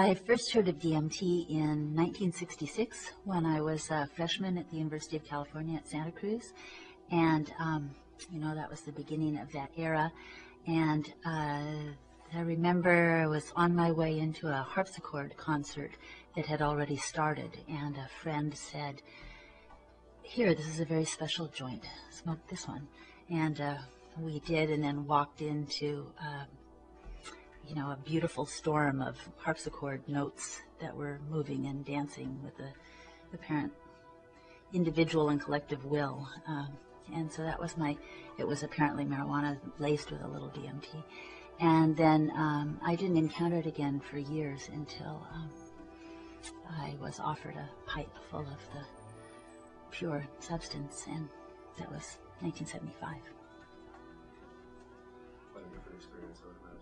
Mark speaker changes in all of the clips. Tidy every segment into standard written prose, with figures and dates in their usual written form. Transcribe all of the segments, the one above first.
Speaker 1: I first heard of DMT in 1966 when I was a freshman at the University of California at Santa Cruz. And, that was the beginning of that era. And I remember I was on my way into a harpsichord concert that had already started. And a friend said, "Here, this is a very special joint. Smoke this one." And we did, and then walked into a beautiful storm of harpsichord notes that were moving and dancing with the apparent individual and collective will. And so that was it was apparently marijuana laced with a little DMT. And then I didn't encounter it again for years until I was offered a pipe full of the pure substance, and that was 1975.
Speaker 2: Quite a different experience, I would imagine.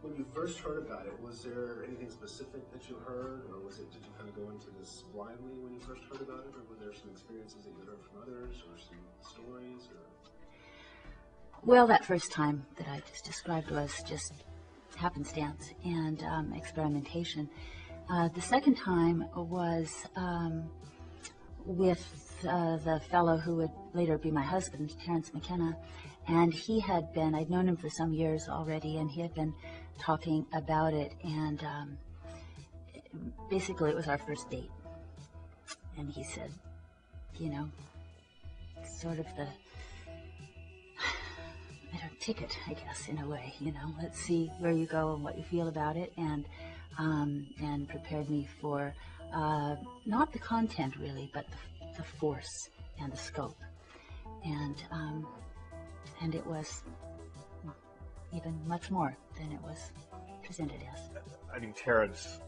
Speaker 2: When you first heard about it, was there anything specific that you heard, or did you kind of go into this blindly when you first heard about it, or were there some experiences that you heard from others, or some stories, or?
Speaker 1: Well, that first time that I just described was just happenstance and experimentation. The second time was with the fellow who would later be my husband, Terence McKenna, and I'd known him for some years already, and he had been talking about it, and basically it was our first date. And he said, sort of the ticket, I guess, in a way, let's see where you go and what you feel about it, and prepared me for not the content really, but the force and the scope, and it was even much more than it was presented as.
Speaker 3: I think Terence,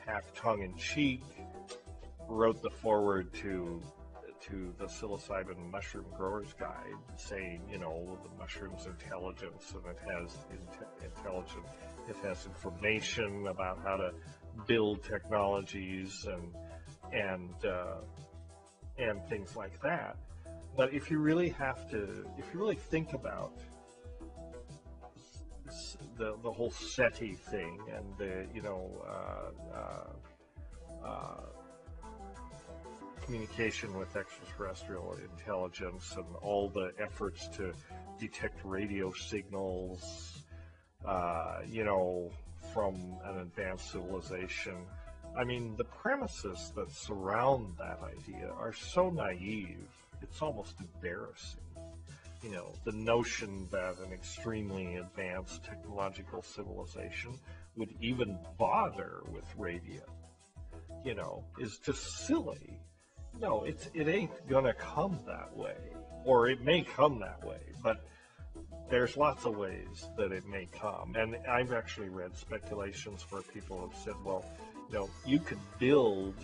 Speaker 3: half tongue-in-cheek, wrote the foreword to the Psilocybin Mushroom Growers Guide, saying, the mushroom's intelligence, and it has intelligence, it has information about how to build technologies and things like that. But if you really think about the whole SETI thing and the communication with extraterrestrial intelligence and all the efforts to detect radio signals, from an advanced civilization. I mean, the premises that surround that idea are so naive, it's almost embarrassing. The notion that an extremely advanced technological civilization would even bother with radio, is just silly. No, it ain't gonna come that way, or it may come that way, but there's lots of ways that it may come. And I've actually read speculations where people have said, well, you could build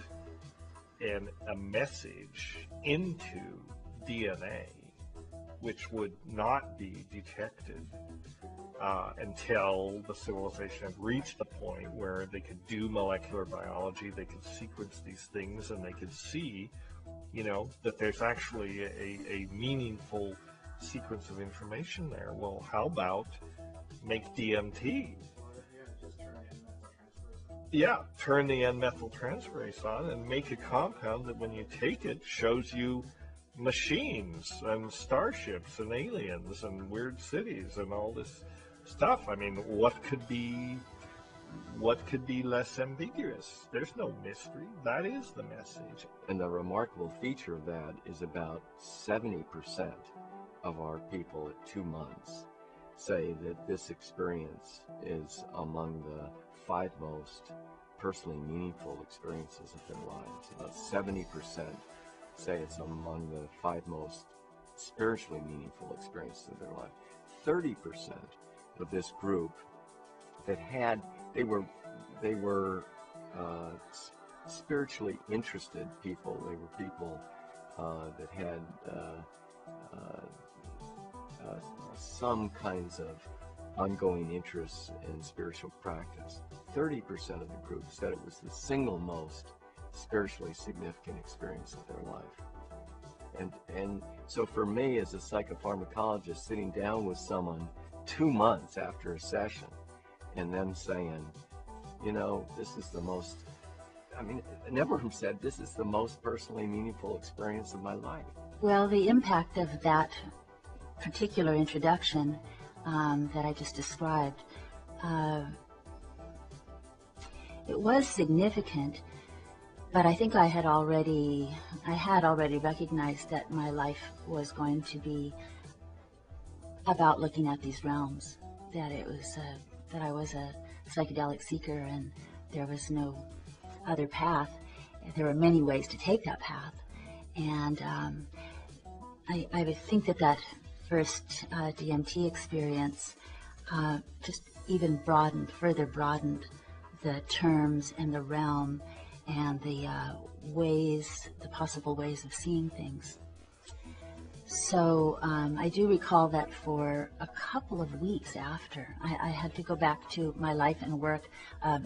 Speaker 3: a message into DNA which would not be detected until the civilization had reached the point where they could do molecular biology, they could sequence these things, and they could see, that there's actually a meaningful sequence of information there. Well, how about make DMT? Yeah, turn the N-methyltransferase on and make a compound that when you take it shows you machines and starships and aliens and weird cities and all this stuff. I mean, what could be less ambiguous? There's no mystery. That is the message.
Speaker 4: And the remarkable feature of that is about 70% of our people at 2 months say that this experience is among the 5 most personally meaningful experiences of their lives. About 70% say it's among the 5 most spiritually meaningful experiences of their life. 30% of this group that they were spiritually interested people. They were people that had some kinds of ongoing interests in spiritual practice. 30% of the group said it was the single most spiritually significant experience of their life. And so for me as a psychopharmacologist, sitting down with someone 2 months after a session and then saying, this is the most, Neverham said, this is the most personally meaningful experience of my life.
Speaker 1: Well, the impact of that particular introduction that I just described, it was significant, but I think I had already recognized that my life was going to be about looking at these realms, that it was that I was a psychedelic seeker and there was no other path. There were many ways to take that path, and I would think that first DMT experience just even further broadened the terms and the realm and the possible ways of seeing things. So I do recall that for a couple of weeks after, I had to go back to my life and work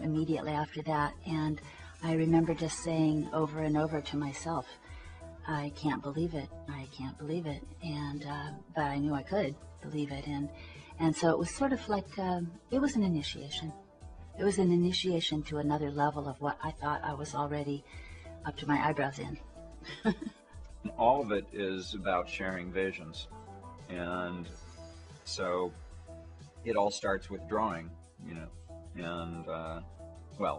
Speaker 1: immediately after that, and I remember just saying over and over to myself, I can't believe it, I can't believe it, and but I knew I could believe it, and so it was sort of like, it was an initiation. It was an initiation to another level of what I thought I was already up to my eyebrows in.
Speaker 5: All of it is about sharing visions, and so it all starts with drawing, and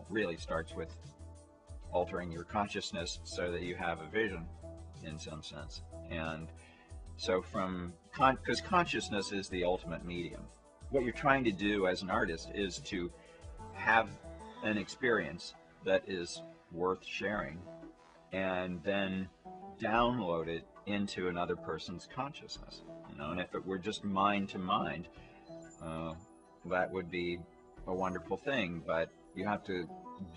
Speaker 5: really starts with altering your consciousness so that you have a vision in some sense. And so because consciousness is the ultimate medium, what you're trying to do as an artist is to have an experience that is worth sharing and then download it into another person's consciousness, and if it were just mind to mind, that would be a wonderful thing, but you have to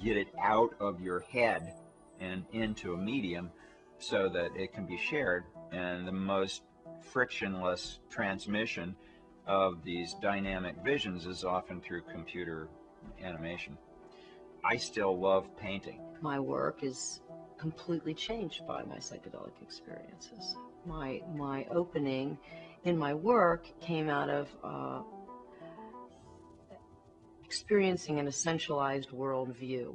Speaker 5: get it out of your head and into a medium so that it can be shared. And the most frictionless transmission of these dynamic visions is often through computer animation. I still love painting.
Speaker 6: My work is completely changed by my psychedelic experiences. My opening in my work came out of experiencing an essentialized worldview,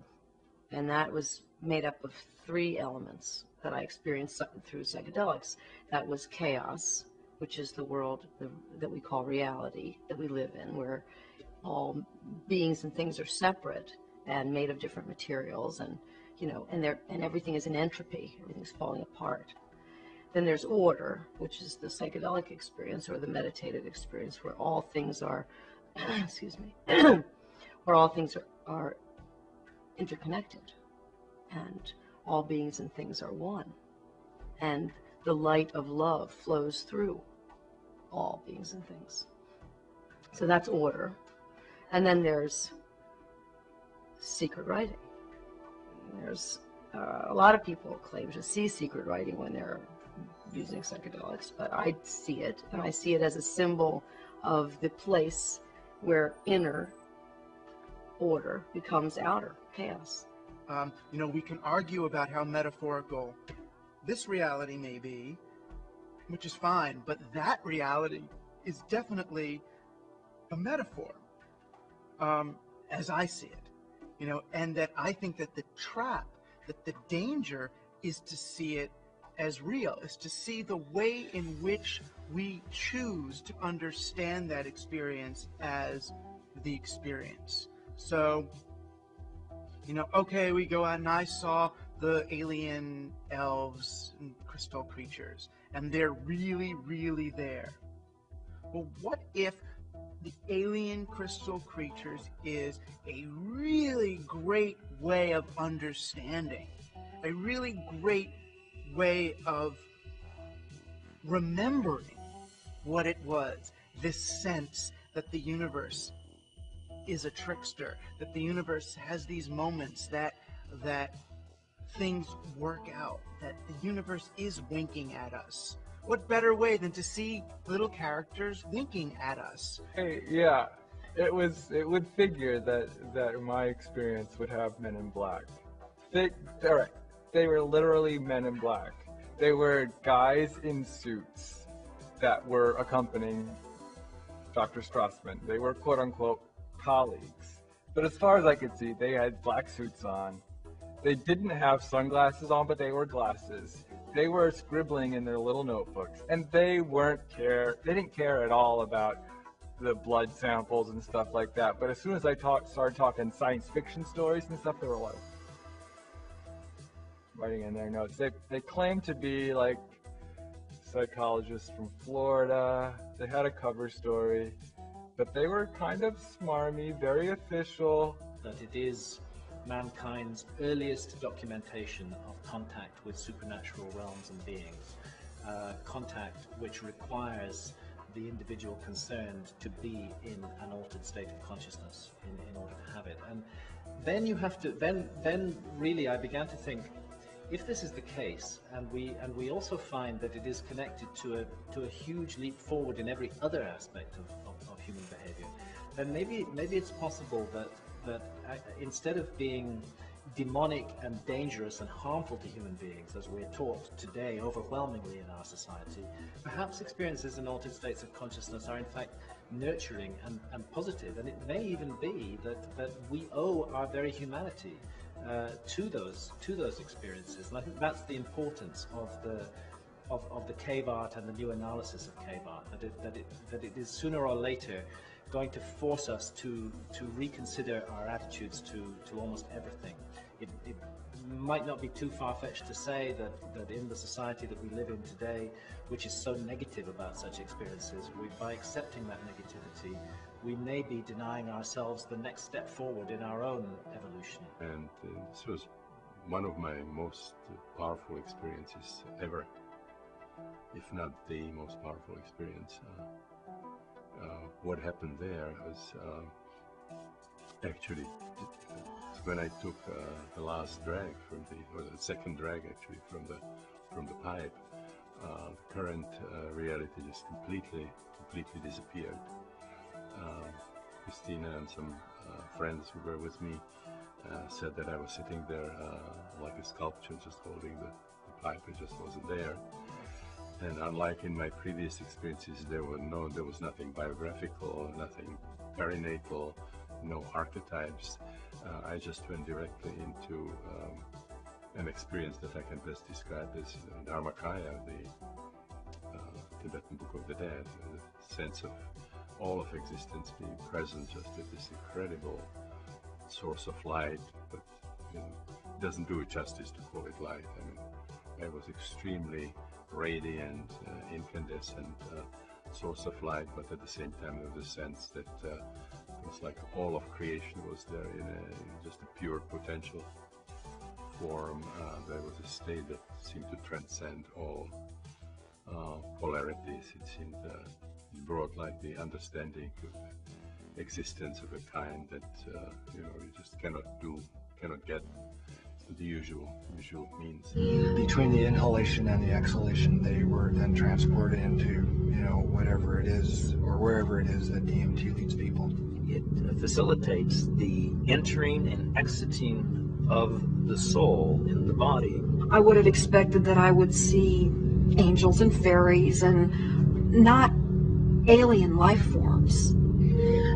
Speaker 6: and that was made up of 3 elements that I experienced through psychedelics. That was chaos, which is the world that we call reality, that we live in, where all beings and things are separate and made of different materials, and and everything is in entropy, everything's falling apart. Then there's order, which is the psychedelic experience or the meditative experience, where all things are, where all things are interconnected, and all beings and things are one, and the light of love flows through all beings and things. So that's order. And then there's secret writing. There's a lot of people claim to see secret writing when they're using psychedelics, but I see it, and I see it as a symbol of the place where inner order becomes outer chaos.
Speaker 7: We can argue about how metaphorical this reality may be, which is fine, but that reality is definitely a metaphor, as I see it, and that I think that the trap, that the danger is to see it as real, is to see the way in which we choose to understand that experience as the experience. So, okay, we go out and I saw the alien elves and crystal creatures, and they're really, really there. Well, what if the alien crystal creatures is a really great way of understanding, a really great way of remembering what it was, this sense that the universe is a trickster, that the universe has these moments that things work out, that the universe is winking at us. What better way than to see little characters winking at us?
Speaker 8: Hey, yeah, it would figure that my experience would have Men in Black. They were literally Men in Black. They were guys in suits that were accompanying Dr. Strassman. They were quote unquote colleagues. But as far as I could see, they had black suits on. They didn't have sunglasses on, but they wore glasses. They were scribbling in their little notebooks, and they didn't care at all about the blood samples and stuff like that. But as soon as I started talking science fiction stories and stuff, they were like writing in their notes. They claimed to be like psychologists from Florida. They had a cover story, but they were kind of smarmy, very official.
Speaker 9: That it is mankind's earliest documentation of contact with supernatural realms and beings, contact which requires the individual concerned to be in an altered state of consciousness in order to have it. And then you have to, then really I began to think, if this is the case, and we also find that it is connected to a huge leap forward in every other aspect of human behavior, then maybe it's possible that instead of being demonic and dangerous and harmful to human beings, as we're taught today overwhelmingly in our society, perhaps experiences in altered states of consciousness are in fact nurturing and positive, and it may even be that we owe our very humanity to those experiences. And I think that's the importance of the cave art and the new analysis of cave art, that it is sooner or later going to force us to reconsider our attitudes to almost everything. It might not be too far-fetched to say that in the society that we live in today, which is so negative about such experiences, by accepting that negativity, we may be denying ourselves the next step forward in our own evolution.
Speaker 10: And this was one of my most powerful experiences ever, if not the most powerful experience. What happened there was actually when I took the last drag or the second drag actually from the pipe. The current reality just completely disappeared. Christina and some friends who were with me said that I was sitting there like a sculpture, just holding the pipe. It just wasn't there. And unlike in my previous experiences, there was nothing biographical, nothing perinatal, no archetypes. I just went directly into an experience that I can best describe as Dharmakaya, the Tibetan Book of the Dead, the sense of all of existence being present just at this incredible source of light, but it doesn't do it justice to call it light. I mean, I was extremely radiant, incandescent source of light, but at the same time there was a sense that it was like all of creation was there in just a pure potential form. There was a state that seemed to transcend all polarities. It seemed brought like the understanding of existence of a kind that you just cannot get the usual means.
Speaker 11: Between the inhalation and the exhalation, they were then transported into, whatever it is or wherever it is that DMT leads people.
Speaker 9: It facilitates the entering and exiting of the soul in the body.
Speaker 12: I would have expected that I would see angels and fairies and not alien life forms.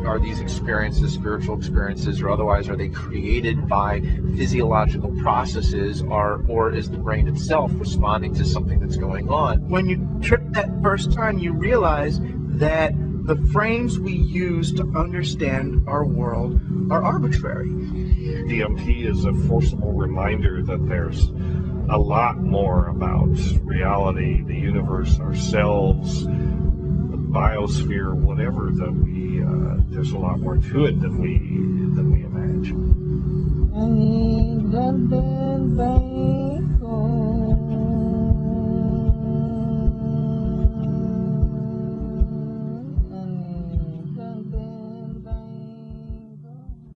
Speaker 13: Are these experiences spiritual experiences, or otherwise are they created by physiological processes, or is the brain itself responding to something that's going on?
Speaker 7: When you trip that first time, you realize that the frames we use to understand our world are arbitrary.
Speaker 3: DMT is a forcible reminder that there's a lot more about reality, the universe, ourselves, the biosphere, whatever, that there's a lot more to it than we imagine.